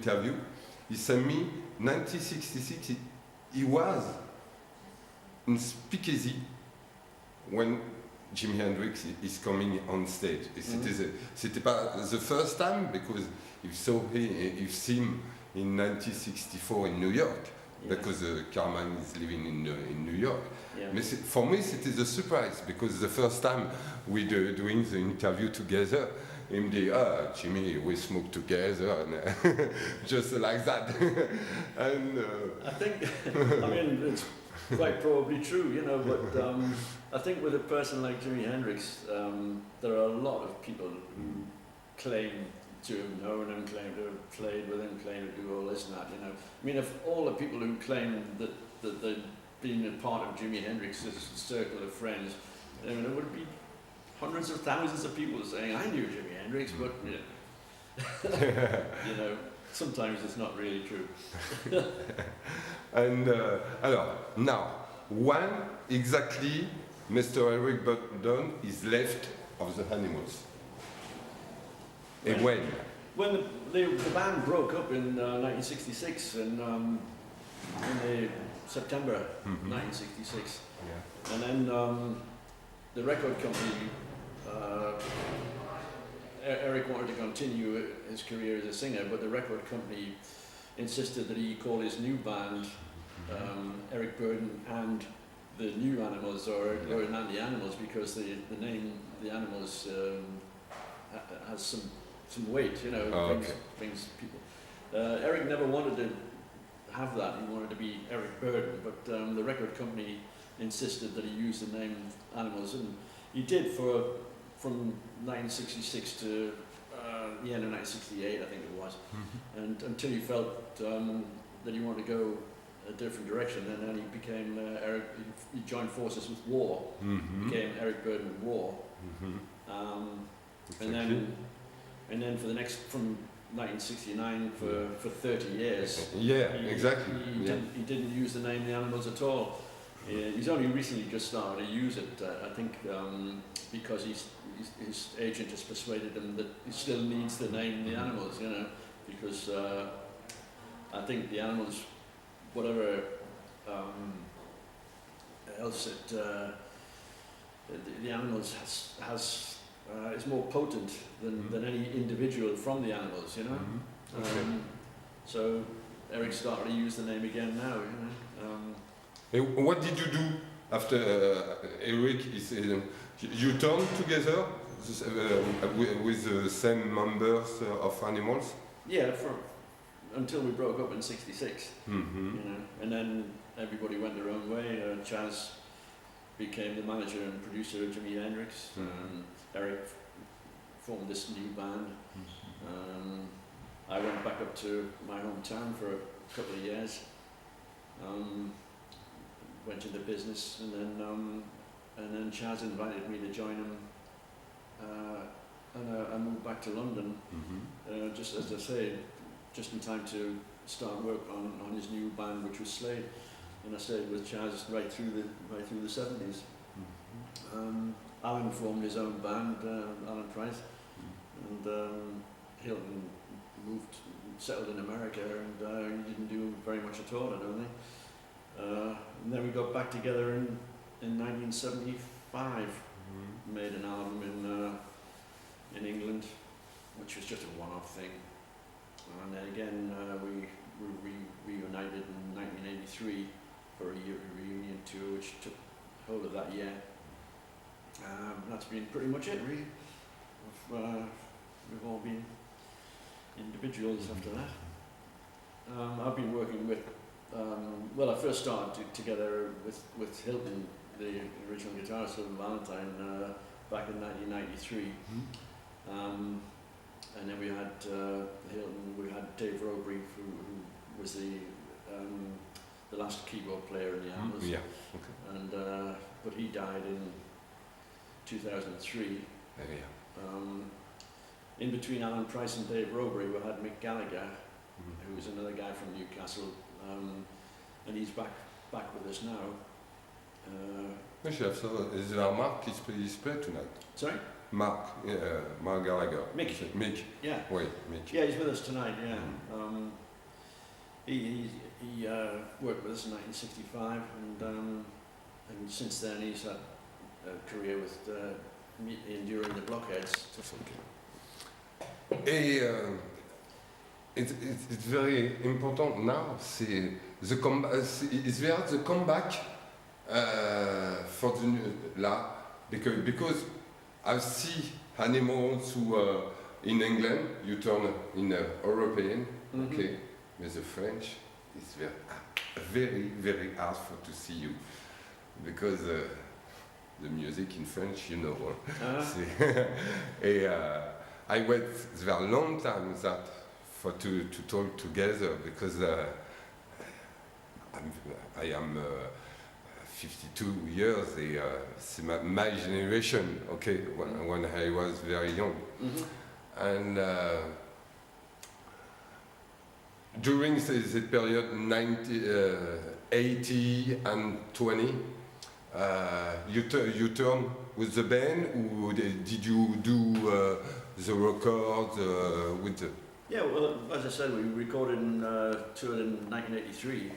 interview. He sent me 1966. He was in Speakeasy when Jimi Hendrix is coming on stage. C'était pas the first time because you've seen him in 1964 in New York, because Carmen is living in New York. Yeah. But for me, it is a surprise because the first time we doing the interview together, him Jimmy, we smoke together, and just like that. And I think, I mean, it's quite probably true, you know, but I think with a person like Jimi Hendrix, there are a lot of people who claim to have known him, claim to have played with him, claim to do all this and that, you know. I mean, if all the people who claim that they'd been a part of Jimi Hendrix's circle of friends, I mean, it would be hundreds of thousands of people saying, I knew Jimi Hendrix, but, you know, sometimes it's not really true. And alors, now, when exactly Mr. Eric Burdon is left of the Animals? And when? When the band broke up in 1966, in September 1966, and then the record company, Eric wanted to continue his career as a singer, but the record company insisted that he call his new band Eric Burdon and the New Animals, or not the Animals, because the name the Animals has some weight, you know, brings people. Eric never wanted to have that. He wanted to be Eric Burdon, but the record company insisted that he use the name Animals, and he did from 1966 to the end of 1968, I think it was, and until he felt that he wanted to go a different direction, and then he became Eric. He joined forces with War, became Eric Burdon War, and then for the next, from 1969 for 30 years. He didn't use the name The Animals at all. He's only recently just started to use it. I think because his agent has persuaded him that he still needs the name The Animals, you know, because I think The Animals, whatever else the Animals has is more potent than any individual from the Animals, you know. So Eric started to use the name again now, you know. What did you do after Eric is? You turned together with the same members of Animals? Yeah, until we broke up in '66, you know, and then everybody went their own way. Chaz became the manager and producer of Jimi Hendrix, and Eric formed this new band. I went back up to my hometown for a couple of years, went into business, and then Chaz invited me to join him, and I moved back to London, just as I say, just in time to start work on his new band, which was Slade, and I stayed with Chaz right through the 70s. Alan formed his own band, Alan Price, and Hilton settled in America, and he didn't do very much at all, I don't think. And then we got back together in 1975, made an album in England, which was just a one-off thing. And then again, we reunited in 1983 for a year reunion tour, which took hold of that year. That's been pretty much it, really. We've all been individuals after that. I've been working with, well, I first started together with Hilton, the original guitarist of Valentine, back in 1993. And then we had Hilton, we had Dave Robury, who was the last keyboard player in the Animals. And but he died in 2003. In between Alan Price and Dave Robury, we had Mick Gallagher, who was another guy from Newcastle, and he's back with us now. Is there Mark? He's played tonight. Sorry? Mark Gallagher. Mick. Yeah. Oui, Mick. Yeah, he's with us tonight. Yeah. He worked with us in 1965, and since then he's had a career with enduring the Blockheads. Okay. Et it's very important now. C'est the is there the comeback for the because I see animals who in England you turn in European. Mm-hmm. Okay, but the French is very hard to see you because the music in French, you know. I wait there a long time that to talk together because I am 52 years. C'est my generation. Okay, when I was very young, and. During this period, 80 and 20, you turn with the band, or did you do the record with the... Yeah, well, as I said, we recorded and toured in 1983.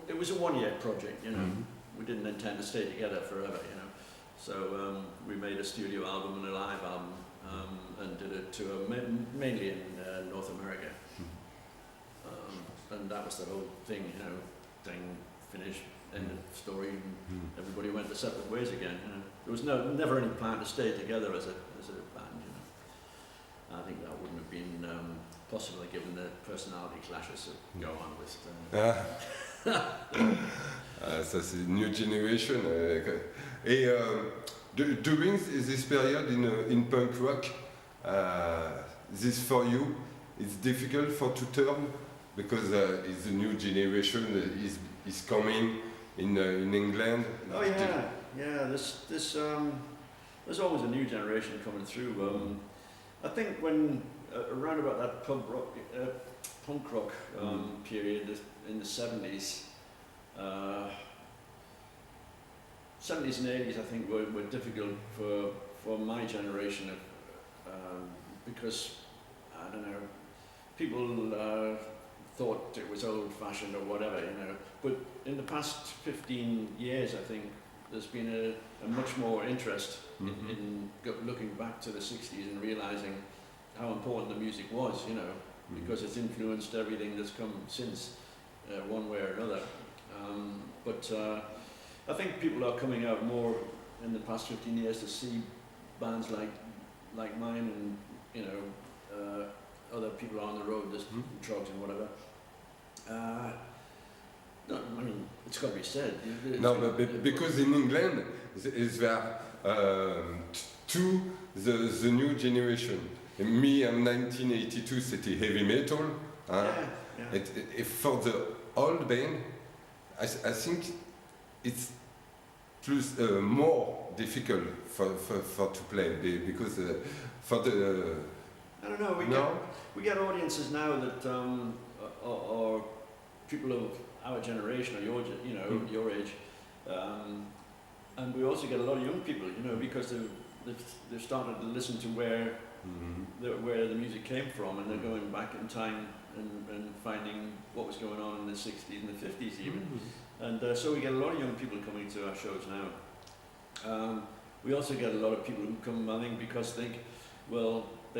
It was a one-year project, you know. We didn't intend to stay together forever, you know. So we made a studio album and a live album. And did a tour mainly in North America, and that was the whole thing, you know. Thing finished, end of story, and everybody went their separate ways again. You know, there was never any plan to stay together as a band. You know, I think that wouldn't have been possible given the personality clashes that go on with. Ça c'est new generation. Et during this period in punk rock, this for you, it's difficult to turn because it's a new generation is coming in England. Oh yeah. There's always a new generation coming through. I think when around about that punk rock period in the 70s. 70s and 80s, I think, were difficult for my generation because, I don't know, people thought it was old-fashioned or whatever, you know. But in the past 15 years, I think, there's been a much more interest in looking back to the 60s and realising how important the music was, you know, because it's influenced everything that's come since, one way or another. But I think people are coming out more in the past 15 years to see bands like mine and, you know, other people on the road, just drugs and whatever. No, I mean, it's got to be said. No, but because in England, is there the new generation. Me, in 1982, c'était heavy metal. Yeah. For the old band, I think it's more difficult to play because for the. I don't know. We get audiences now that are people of our generation or your age, and we also get a lot of young people, you know, because they've started to listen to where the music came from, and they're going back in time and finding what was going on in the 60s and the 50s even. And so we get a lot of young people coming to our shows now. We also get a lot of people who come, I think, because they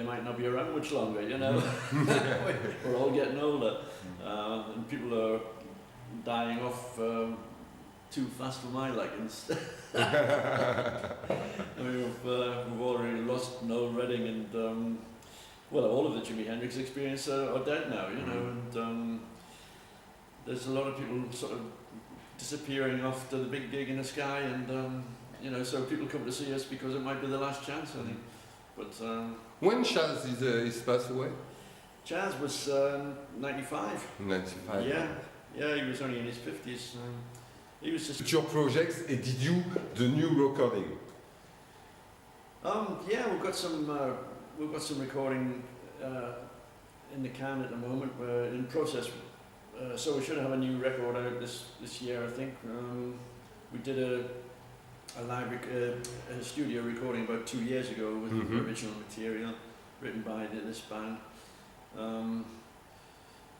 might not be around much longer, you know. We're all getting older, and people are dying off too fast for my likings. I mean, we've already lost Noel Redding and all of the Jimi Hendrix experience are dead now, you know, and there's a lot of people sort of disappearing off to the big gig in the sky, and you know, so people come to see us because it might be the last chance, I think. But when Chaz is passed away? Chaz was 95. 95. Yeah, he was only in his 50s. He was just. Your projects, and did you the new recording? Yeah, we've got some recording in the can at the moment. We're in process, so we should have a new record out this year, I think. We did a live a studio recording about 2 years ago with original material written by this band.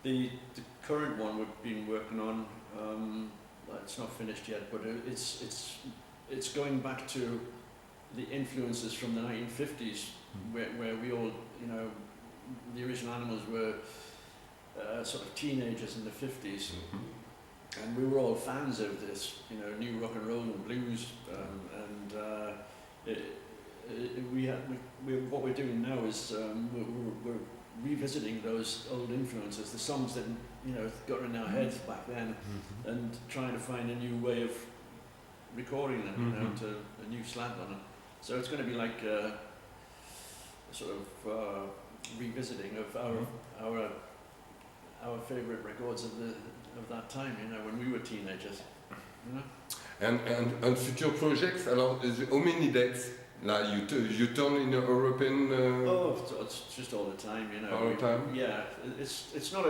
The current one we've been working on, it's not finished yet, but it's going back to the influences from the 1950s, where we all, you know, the original Animals were sort of teenagers in the 50s, and we were all fans of this, you know, new rock and roll and blues, what we're doing now is we're revisiting those old influences, the songs that, you know, got in our heads back then, and trying to find a new way of recording them, you know, to a new slant on it. So it's going to be like a sort of revisiting of our favourite records of that time, you know, when we were teenagers, you know. And future projects, alors, how many dates? Like you turn in European... it's just all the time, you know. All the time? Yeah, it's not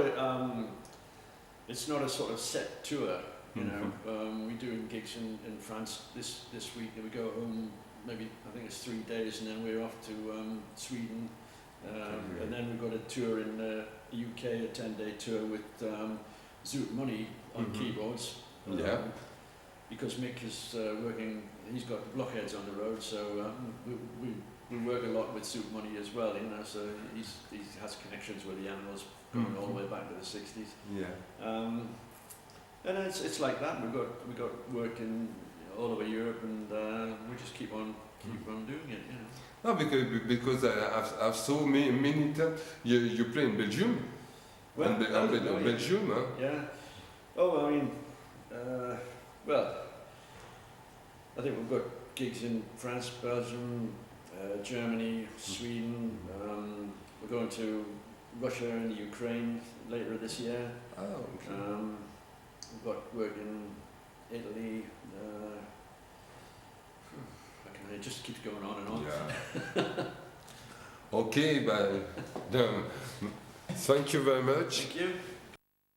a sort of set tour, you know. We're doing gigs in France this week, and we go home, maybe, I think it's 3 days, and then we're off to Sweden, and then we've got a tour in the UK, a 10-day tour with Zoot Money on keyboards. Because Mick is working, he's got blockheads on the road, so we work a lot with Zoot Money as well, you know, so he has connections with the Animals going all the way back to the 60s. And it's like that, we got work in all over Europe, and we just keep on doing it, you know. No, because I've so many times you play in Belgium. Belgium, huh? Yeah. Oh, I mean, well, I think we've got gigs in France, Belgium, Germany, Sweden. We're going to Russia and Ukraine later this year. Oh, okay. We've got work in Italy. It just keeps going on and on. Yeah. Okay, but thank you very much. Thank you.